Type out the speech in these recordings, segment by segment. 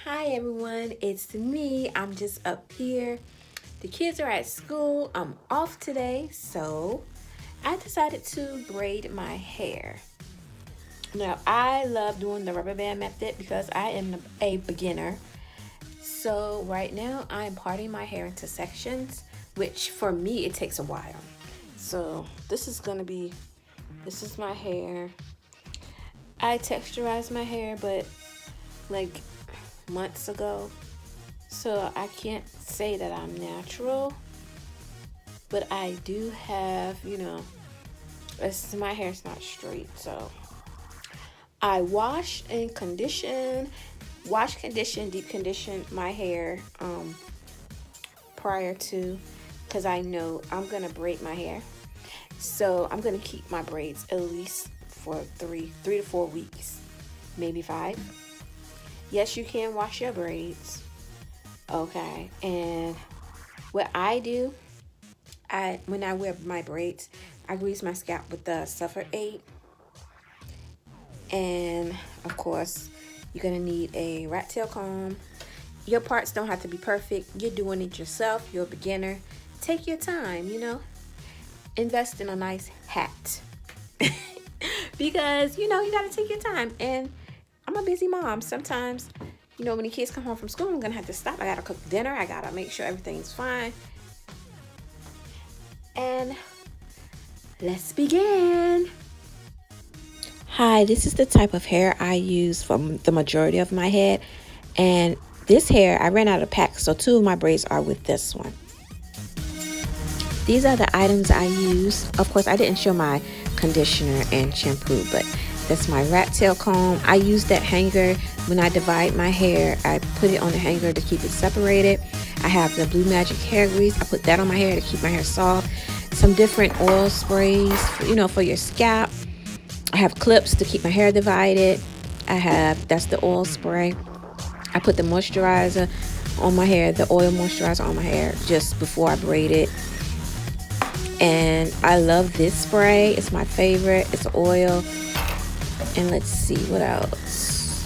Hi everyone, it's me. I'm just up here. The kids are at school. I'm off today, so I decided to braid my hair. Now, I love doing the rubber band method because I am a beginner. So, right now, I'm parting my hair into sections, which for me it takes a while. So, this is my hair. I texturized my hair, but like months ago. So I can't say that I'm natural, but I do have, my hair's not straight. So I condition, deep condition my hair prior to, because I know I'm gonna braid my hair. So I'm gonna keep my braids at least for three to 4 weeks, maybe 5. Yes, you can wash your braids. Okay, and what I do, when I wear my braids, I grease my scalp with the Suffer 8, and of course, you're gonna need a rat tail comb. Your parts don't have to be perfect. You're doing it yourself. You're a beginner. Take your time. Invest in a nice hat because you gotta take your time. And I'm a busy mom. Sometimes, when the kids come home from school, I'm gonna have to stop. I gotta cook dinner. I gotta make sure everything's fine. And let's begin. Hi, this is the type of hair I use for the majority of my head. And this hair, I ran out of packs, so 2 of my braids are with this one. These are the items I use. Of course, I didn't show my conditioner and shampoo, but that's my rat tail comb. I use that hanger when I divide my hair. I put it on the hanger to keep it separated. I have the Blue Magic hair grease. I put that on my hair to keep my hair soft. Some different oil sprays, for your scalp. I have clips to keep my hair divided. That's the oil spray. I put the moisturizer on my hair, the oil moisturizer on my hair just before I braid it. And I love this spray. It's my favorite. It's oil. And let's see what else.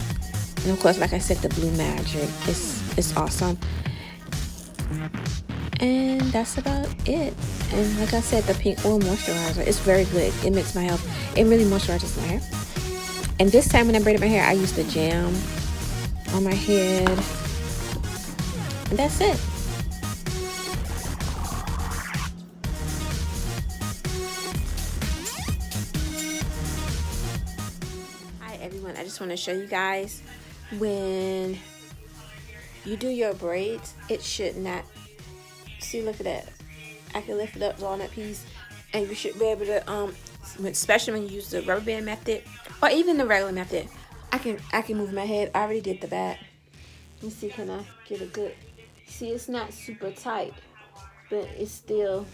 And of course, like I said, the Blue Magic. It's awesome. And that's about it. And like I said, the pink oil moisturizer, it's very good. It makes my hair, it really moisturizes my hair. And this time when I braided my hair, I used the jam on my head. And that's it. Hi everyone, I just want to show you guys when you do your braids, it should not, see, look at that. I can lift it up on that piece, and you should be able to, especially when you use the rubber band method or even the regular method. I can move my head. I already did the back. Let me see, can I get a good, see, it's not super tight, but it's still,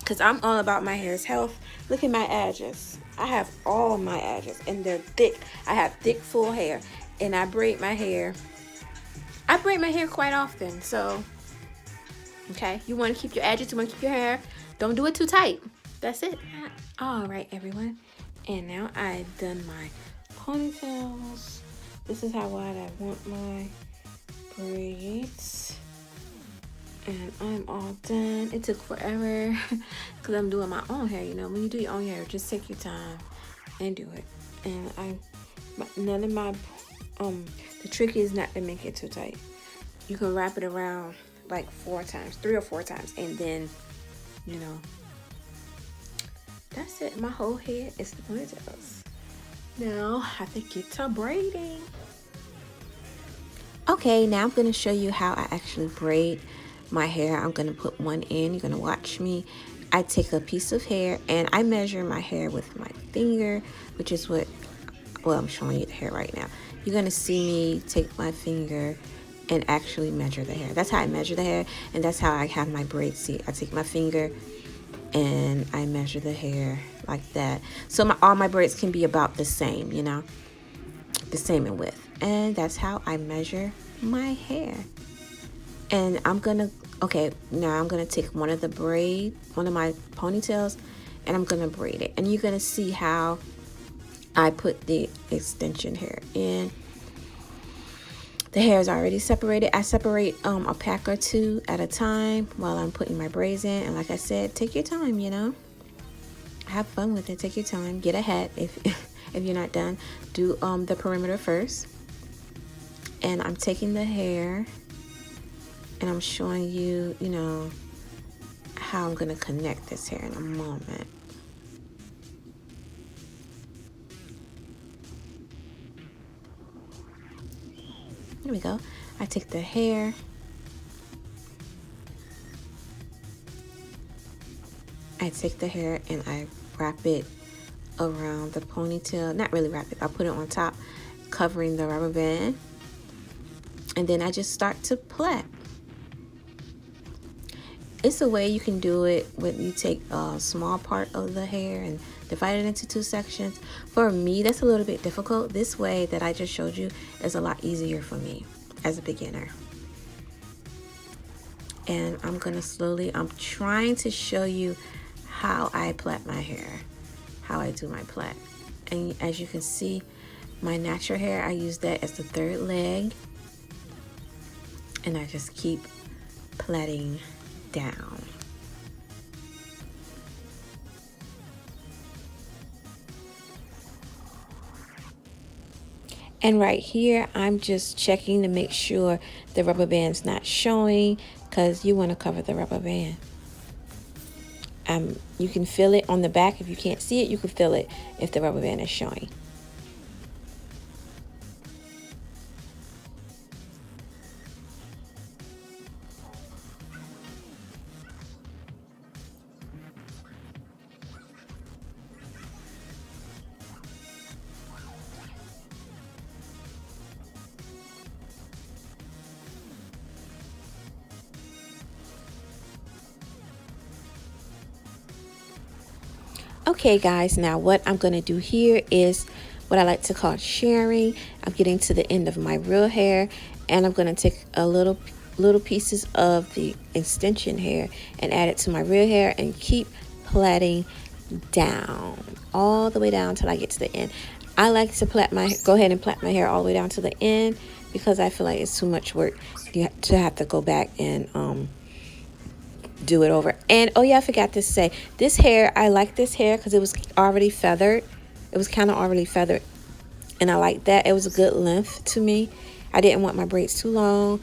because I'm all about my hair's health. Look at my edges. I have all my edges, and they're thick. I have thick, full hair, and I braid my hair. I braid my hair quite often, so, okay, you want to keep your edges, you want to keep your hair, don't do it too tight. That's it. All right, everyone, and now I've done my ponytails. This is how wide I want my braids, and I'm all done. It took forever because I'm doing my own hair. When you do your own hair, just take your time and do it. And none of my the trick is not to make it too tight. You can wrap it around like 3 or 4 times, and then that's it. My whole head is the ponytails. Now I have to get to braiding. Okay, now I'm going to show you how I actually braid my hair. I'm going to put one in. You're going to watch me. I take a piece of hair and I measure my hair with my finger, which is I'm showing you the hair right now. You're going to see me take my finger and actually measure the hair. That's how I measure the hair, and that's how I have my braids. See, I take my finger and I measure the hair like that. So all my braids can be about the same, the same in width. And that's how I measure my hair. And now I'm gonna take one of my ponytails, and I'm gonna braid it. And you're gonna see how I put the extension hair in. The hair is already separated. I separate a pack or two at a time while I'm putting my braids in. And like I said, take your time, you know. Have fun with it. Take your time. Get a hat if if you're not done. Do the perimeter first. And I'm taking the hair and I'm showing you, you know, how I'm going to connect this hair in a moment. Here we go. I take the hair. I take the hair and I wrap it around the ponytail. Not really wrap it. I put it on top, covering the rubber band. And then I just start to plait. It's a way you can do it when you take a small part of the hair and divide it into two sections. For me, that's a little bit difficult. This way that I just showed you is a lot easier for me as a beginner. And I'm gonna slowly, I'm trying to show you how I plait my hair, how I do my plait. And as you can see, my natural hair, I use that as the third leg. And I just keep plaiting down. And right here, I'm just checking to make sure the rubber band's not showing, because you want to cover the rubber band. You can feel it on the back. If you can't see it, you can feel it if the rubber band is showing. Okay guys, now what I'm going to do here is what I like to call sharing. I'm getting to the end of my real hair, and I'm going to take a little pieces of the extension hair and add it to my real hair and keep plaiting down all the way down until I get to the end. I like to go ahead and plait my hair all the way down to the end because I feel like it's too much work to have to go back and do it over. And oh yeah, I forgot to say, this hair, I like this hair because it was already feathered. It was kind of already feathered, and I like that. It was a good length to me. I didn't want my braids too long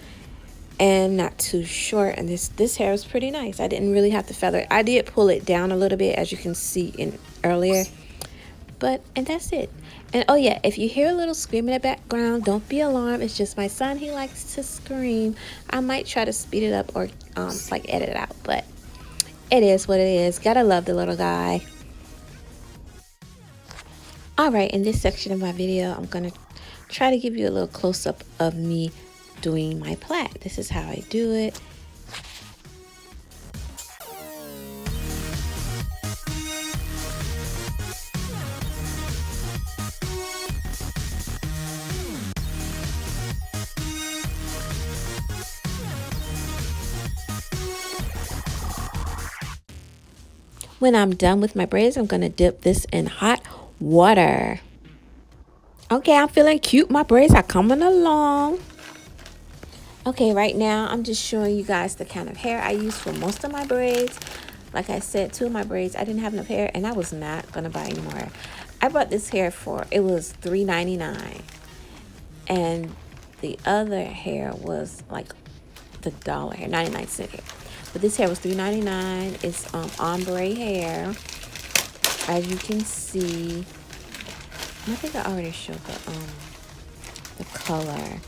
and not too short, and this hair was pretty nice. I didn't really have to feather it. I did pull it down a little bit, as you can see in earlier, and that's it. And oh yeah, if you hear a little scream in the background, don't be alarmed. It's just my son. He likes to scream. I might try to speed it up or like edit it out, but it is what it is. Gotta love the little guy. All right, in this section of my video, I'm gonna try to give you a little close-up of me doing my plait. This is how I do it. When I'm done with my braids, I'm gonna dip this in hot water. Okay, I'm feeling cute. My braids are coming along. Okay, right now I'm just showing you guys the kind of hair I use for most of my braids. Like I said, 2 of my braids, I didn't have enough hair, and I was not gonna buy any more. I bought this hair for, it was $3.99, and the other hair was like the dollar hair, 99-cent hair. But this hair was $3.99. It's ombre hair, as you can see. I think I already showed the color,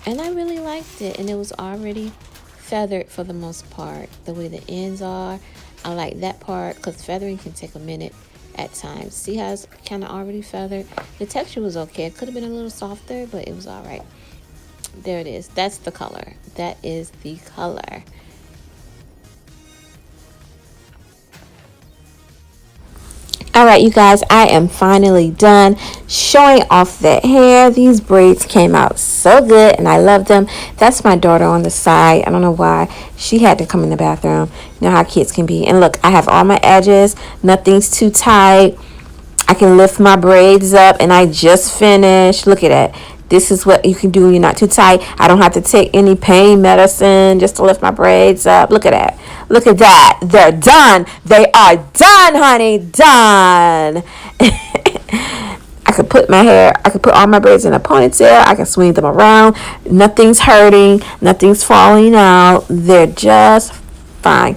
and I really liked it. And it was already feathered for the most part. The way the ends are, I like that part because feathering can take a minute at times. See how it's kind of already feathered? The texture was okay. It could have been a little softer, but it was all right. There it is. That's the color. That is the color. All right, you guys, I am finally done showing off that hair. These braids came out so good, and I love them. That's my daughter on the side. I don't know why. She had to come in the bathroom. You know how kids can be. And look, I have all my edges. Nothing's too tight. I can lift my braids up, and I just finished. Look at that. This is what you can do when you're not too tight. I don't have to take any pain medicine just to lift my braids up. Look at that. Look at that. They're done. They are done, honey. Done. I could put all my braids in a ponytail. I can swing them around. Nothing's hurting. Nothing's falling out. They're just fine.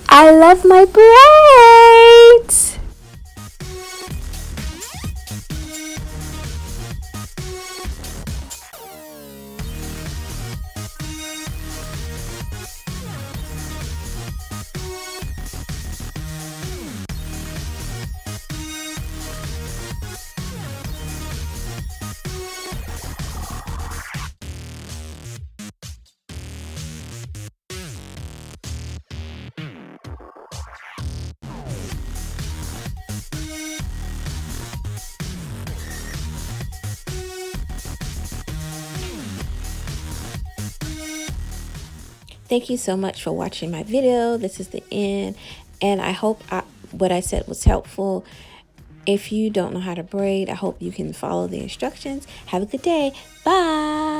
I love my braids. Thank you so much for watching my video. This is the end, and I hope what I said was helpful. If you don't know how to braid, I hope you can follow the instructions. Have a good day. Bye.